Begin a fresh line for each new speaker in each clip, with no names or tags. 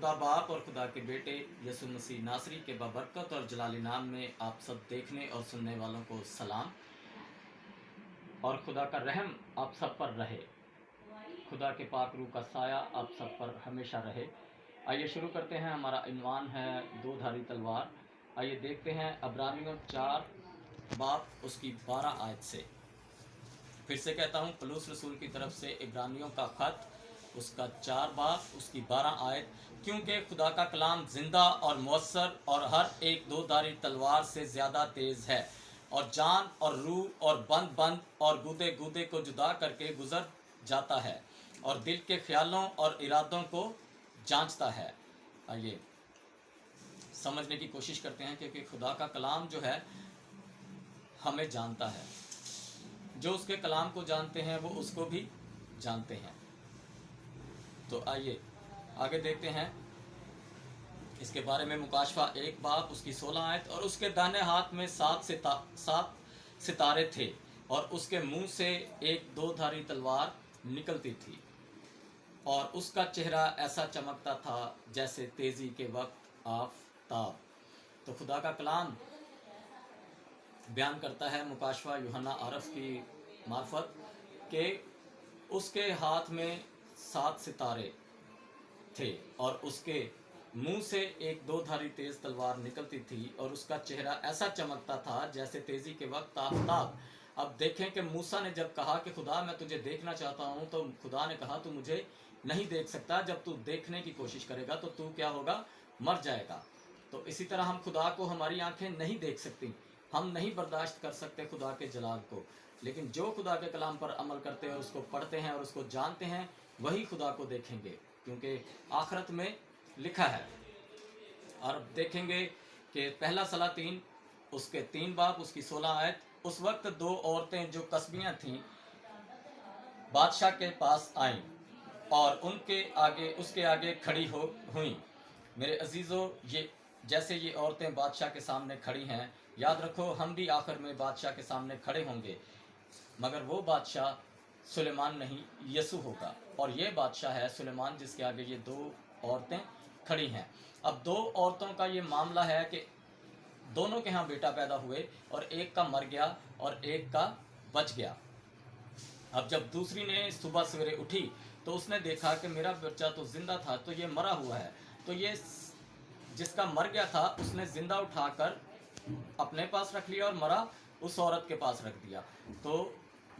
खुदा बाप और खुदा के बेटे यसु मसीह नासरी के बाबरकत और जलाली नाम में आप सब देखने और सुनने वालों को सलाम। और खुदा का रहम आप सब पर रहे, खुदा के पाक रूह का साया आप सब पर हमेशा रहे। आइए शुरू करते हैं। हमारा इन्वान है दो धारी तलवार। आइए देखते हैं अब्रानियों 4 बाब उसकी 12 आयत से। फिर से कहता हूँ, पलूस रसूल की तरफ से इब्रानियों का ख़त उसका 4 बाब उसकी 12 आयत। क्योंकि खुदा का कलाम जिंदा और मौसर और हर एक दो धारी तलवार से ज़्यादा तेज़ है और जान और रूह और बंद बंद और गूदे गूदे को जुदा करके गुजर जाता है और दिल के ख्यालों और इरादों को जांचता है। आइए समझने की कोशिश करते हैं, क्योंकि खुदा का कलाम जो है हमें जानता है। जो उसके कलाम को जानते हैं वो उसको भी जानते हैं। तो आइए आगे देखते हैं इसके बारे में। मुकाशफा 1 बाब उसकी 16 आयत। और उसके दाहिने हाथ में 7 सितारे थे और उसके मुंह से एक दो धारी तलवार निकलती थी और उसका चेहरा ऐसा चमकता था जैसे तेजी के वक्त आफताब। तो खुदा का कलाम बयान करता है मुकाशफा यूहन्ना आरफ की मार्फत के उसके हाथ में 7 सितारे थे और उसके मुंह से एक दो धारी तेज तलवार निकलती थी और उसका चेहरा ऐसा चमकता था जैसे तेजी के वक्त आफताब। अब देखें कि मूसा ने जब कहा कि खुदा मैं तुझे देखना चाहता हूं, तो खुदा ने कहा तू मुझे नहीं देख सकता, जब तू देखने की कोशिश करेगा तो तू क्या होगा, मर जाएगा। तो इसी तरह हम खुदा को, हमारी आंखें नहीं देख सकती, हम नहीं बर्दाश्त कर सकते खुदा के जलाल को, लेकिन जो खुदा के कलाम पर अमल करते हैं, उसको पढ़ते हैं और उसको जानते हैं, वही खुदा को देखेंगे, क्योंकि आखिरत में लिखा है। और देखेंगे कि पहला सलातीन उसके 3 बाब उसकी 16 आयत। उस वक्त 2 औरतें जो कसबियाँ थीं बादशाह के पास आईं और उसके आगे खड़ी हुई। मेरे अजीज़ों, ये जैसे ये औरतें बादशाह के सामने खड़ी हैं, याद रखो हम भी आखिर में बादशाह के सामने खड़े होंगे, मगर वो बादशाह सुलेमान नहीं, यसु होगा। और ये बादशाह है सुलेमान जिसके आगे ये 2 औरतें खड़ी हैं। अब 2 औरतों का ये मामला है कि दोनों के यहाँ बेटा पैदा हुए और एक का मर गया और एक का बच गया। अब जब दूसरी ने सुबह सवेरे उठी तो उसने देखा कि मेरा बच्चा तो जिंदा था, तो ये मरा हुआ है। तो ये जिसका मर गया था उसने जिंदा उठाकर अपने पास रख लिया और मरा उस औरत के पास रख दिया। तो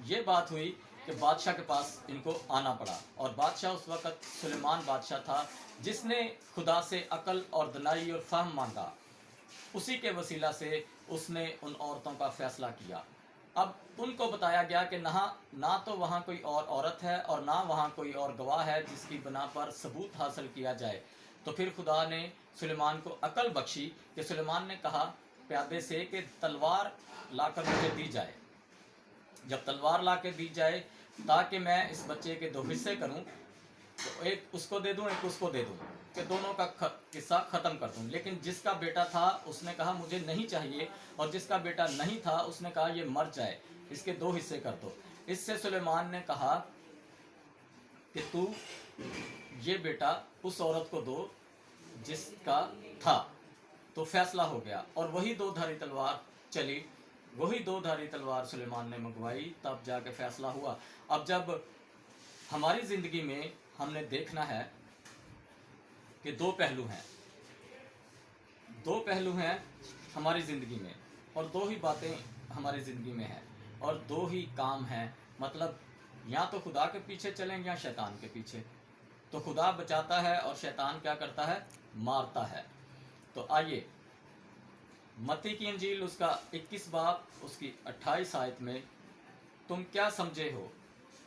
ये बात हुई कि बादशाह के पास इनको आना पड़ा, और बादशाह उस वक़्त सुलेमान बादशाह था जिसने खुदा से अकल और दनाई और फहम मांगा। उसी के वसीला से उसने उन औरतों का फैसला किया। अब उनको बताया गया कि ना तो वहाँ कोई और औरत है और ना वहाँ कोई और गवाह है जिसकी बना पर सबूत हासिल किया जाए। तो फिर खुदा ने सुलेमान को अकल बख्शी कि सुलेमान ने कहा प्यादे से कि तलवार लाकर मुझे दी जाए। जब तलवार ला के दी जाए ताकि मैं इस बच्चे के 2 हिस्से करूं, तो एक उसको दे दूं, एक उसको दे दूं, कि दोनों का किस्सा ख़त्म कर दूं। लेकिन जिसका बेटा था उसने कहा मुझे नहीं चाहिए, और जिसका बेटा नहीं था उसने कहा ये मर जाए, इसके 2 हिस्से कर दो। इससे सुलेमान ने कहा कि तू ये बेटा उस औरत को दो जिसका था। तो फैसला हो गया और वही 2 धारी तलवार चली, वही 2 धारी तलवार सुलेमान ने मंगवाई, तब जाके फैसला हुआ। अब जब हमारी ज़िंदगी में हमने देखना है कि 2 पहलू हैं, 2 पहलू हैं हमारी ज़िंदगी में, और 2 ही बातें हमारी ज़िंदगी में हैं, और 2 ही काम हैं। मतलब या तो खुदा के पीछे चलें या शैतान के पीछे। तो खुदा बचाता है और शैतान क्या करता है, मारता है। तो आइए मत्ती की इंजील उसका 21 बाब उसकी 28 आयत में, तुम क्या समझे हो,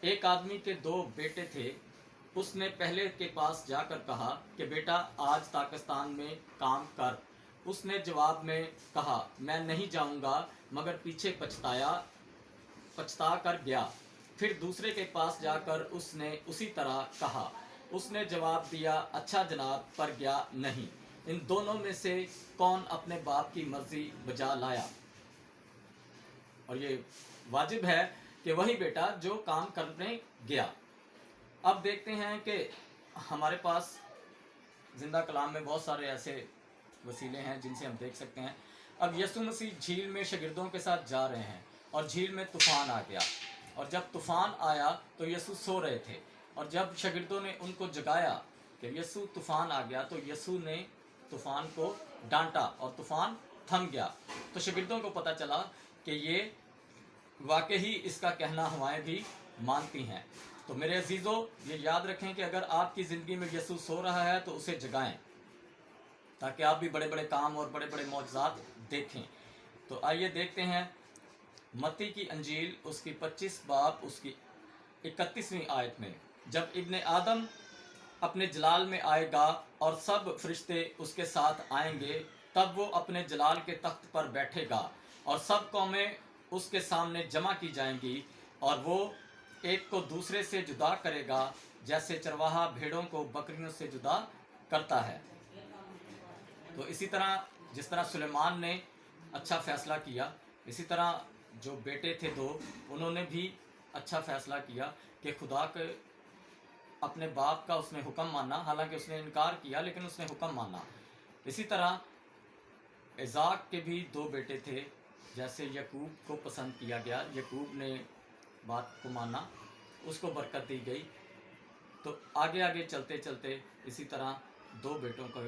एक आदमी के 2 बेटे थे, उसने पहले के पास जाकर कहा कि बेटा आज पाकिस्तान में काम कर। उसने जवाब में कहा मैं नहीं जाऊंगा, मगर पीछे पछता कर गया। फिर दूसरे के पास जाकर उसने उसी तरह कहा। उसने जवाब दिया अच्छा जनाब, पर गया नहीं। इन दोनों में से कौन अपने बाप की मर्जी बजा लाया? और ये वाजिब है कि वही बेटा जो काम करने गया। अब देखते हैं कि हमारे पास ज़िंदा कलाम में बहुत सारे ऐसे वसीले हैं जिनसे हम देख सकते हैं। अब यीशु मसीह झील में शागिर्दों के साथ जा रहे हैं और झील में तूफ़ान आ गया, और जब तूफ़ान आया तो यीशु सो रहे थे, और जब शागिर्दों ने उनको जगाया कि यीशु तूफ़ान आ गया, तो यीशु ने तूफ़ान को डांटा और तूफ़ान थम गया। तो शागिर्दों को पता चला कि ये वाकई ही इसका कहना हवाएं भी मानती हैं। तो मेरे अजीज़ों, ये याद रखें कि अगर आपकी ज़िंदगी में यीशु सो रहा है तो उसे जगाएं, ताकि आप भी बड़े बड़े काम और बड़े बड़े मौजज़ात देखें। तो आइए देखते हैं मत्ती की अंजील उसकी 25 बाब उसकी 31वीं आयत में, जब इब्ने आदम अपने जलाल में आएगा और सब फरिश्ते उसके साथ आएंगे, तब वो अपने जलाल के तख्त पर बैठेगा और सब कौमें उसके सामने जमा की जाएंगी, और वो एक को दूसरे से जुदा करेगा, जैसे चरवाहा भेड़ों को बकरियों से जुदा करता है। तो इसी तरह जिस तरह सुलेमान ने अच्छा फ़ैसला किया, इसी तरह जो बेटे थे दो, उन्होंने भी अच्छा फ़ैसला किया कि खुदा के अपने बाप का उसने हुक्म माना। हालांकि उसने इनकार किया, लेकिन उसने हुक्म माना। इसी तरह इज़ाक के भी दो बेटे थे, जैसे यकूब को पसंद किया गया, यकूब ने बात को माना, उसको बरकत दी गई। तो आगे आगे चलते चलते इसी तरह दो बेटों का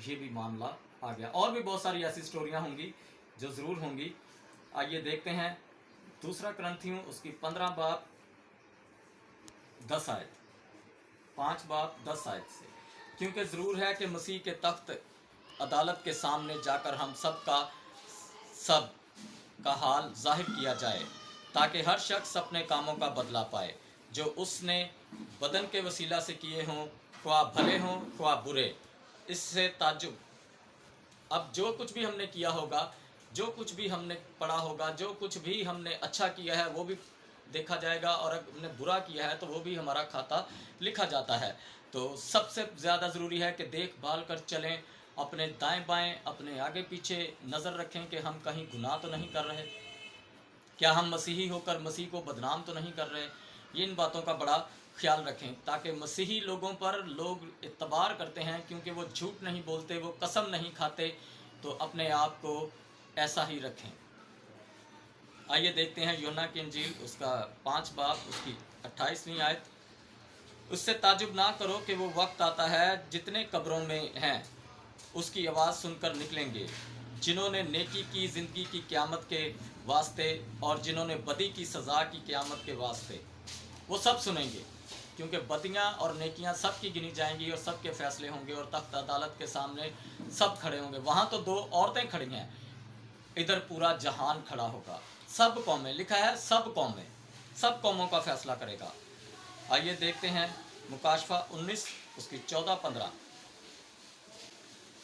ये भी मामला आ गया। और भी बहुत सारी ऐसी स्टोरियां होंगी जो ज़रूर होंगी। आइए देखते हैं दूसरा करंथियों उसकी 15 बाब 10 आयत, 5 बाब 10 आयत से, क्योंकि ज़रूर है कि मसीह के तख्त अदालत के सामने जाकर हम सब का हाल जाहिर किया जाए, ताकि हर शख्स अपने कामों का बदला पाए जो उसने बदन के वसीला से किए हों, ख्वाह भले हों ख्वाह बुरे। इससे ताज्जुब, अब जो कुछ भी हमने किया होगा, जो कुछ भी हमने पढ़ा होगा, जो कुछ भी हमने अच्छा किया है वो भी देखा जाएगा, और अगर हमने बुरा किया है तो वो भी हमारा खाता लिखा जाता है। तो सबसे ज़्यादा ज़रूरी है कि देखभाल कर चलें, अपने दाएं बाएं अपने आगे पीछे नज़र रखें कि हम कहीं गुनाह तो नहीं कर रहे, क्या हम मसीही होकर मसीह को बदनाम तो नहीं कर रहे। ये इन बातों का बड़ा ख्याल रखें, ताकि मसीही लोगों पर लोग इत्तबार करते हैं क्योंकि वो झूठ नहीं बोलते, वो कसम नहीं खाते। तो अपने आप को ऐसा ही रखें। आइए देखते हैं यूहन्ना की इंजील उसका 5 बाब उसकी 28वीं आयत। उससे ताजुब ना करो कि वो वक्त आता है जितने कब्रों में हैं उसकी आवाज़ सुनकर निकलेंगे, जिन्होंने नेकी की ज़िंदगी की क़यामत के वास्ते और जिन्होंने बदी की सज़ा की क़यामत के वास्ते। वो सब सुनेंगे, क्योंकि बदियाँ और नेकियाँ सब की गिनी जाएंगी और सब के फैसले होंगे, और तख्त अदालत के सामने सब खड़े होंगे। वहाँ तो 2 औरतें खड़ी हैं, इधर पूरा जहान खड़ा होगा। सब कौमें, लिखा है सब कौमें, सब कौमों का फैसला करेगा। आइए देखते हैं मुकाशफा 19 उसकी 14-15।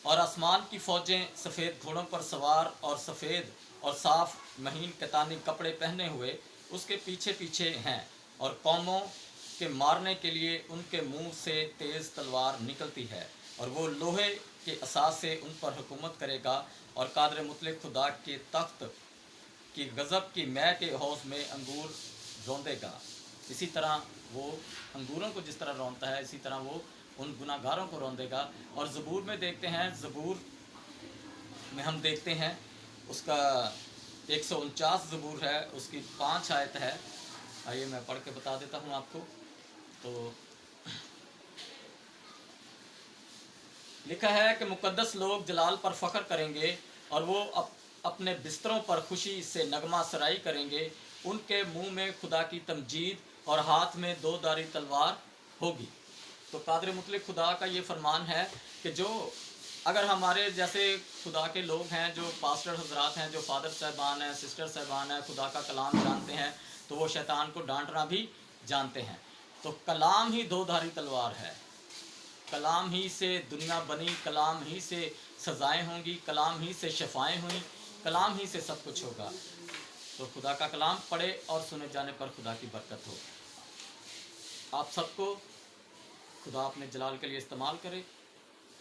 और आसमान की फ़ौजें सफ़ेद घोड़ों पर सवार और सफ़ेद और साफ़ महीन कतानी कपड़े पहने हुए उसके पीछे पीछे हैं, और कौमों के मारने के लिए उनके मुंह से तेज़ तलवार निकलती है, और वो लोहे के असास से उन पर हुकूमत करेगा, और कादर मुतलक खुदा के तख्त की गज़ब की मै के हौज़ में अंगूर रौंदेगा। इसी तरह वो अंगूरों को जिस तरह रौंदता है, इसी तरह वो उन गुनाहगारों को रौंदेगा। और ज़बूर में देखते हैं, ज़बूर में हम देखते हैं उसका 149 ज़बूर है, उसकी 5 आयत है। आइए मैं पढ़ के बता देता हूँ आपको। तो लिखा है कि मुक़द्दस लोग जलाल पर फ़ख्र करेंगे, और वो अपने बिस्तरों पर खुशी से नगमा सराई करेंगे। उनके मुंह में खुदा की तमजीद और हाथ में 2 धारी तलवार होगी। तो कादर मुतलक खुदा का ये फरमान है कि जो अगर हमारे जैसे खुदा के लोग हैं, जो पास्टर हजरात हैं, जो फादर साहबान हैं, सिस्टर साहबान हैं, खुदा का कलाम जानते हैं, तो वो शैतान को डांटना भी जानते हैं। तो कलाम ही 2 धारी तलवार है। कलाम ही से दुनिया बनी, कलाम ही से सज़ाएँ होंगी, कलाम ही से शफ़ाएँ हुई, कलाम ही से सब कुछ होगा। तो खुदा का कलाम पढ़े और सुने जाने पर खुदा की बरकत हो। आप सबको खुदा अपने जलाल के लिए इस्तेमाल करे।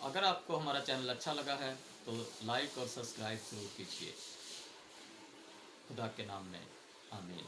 अगर आपको हमारा चैनल अच्छा लगा है तो लाइक और सब्सक्राइब ज़रूर कीजिए। खुदा के नाम में आमीन।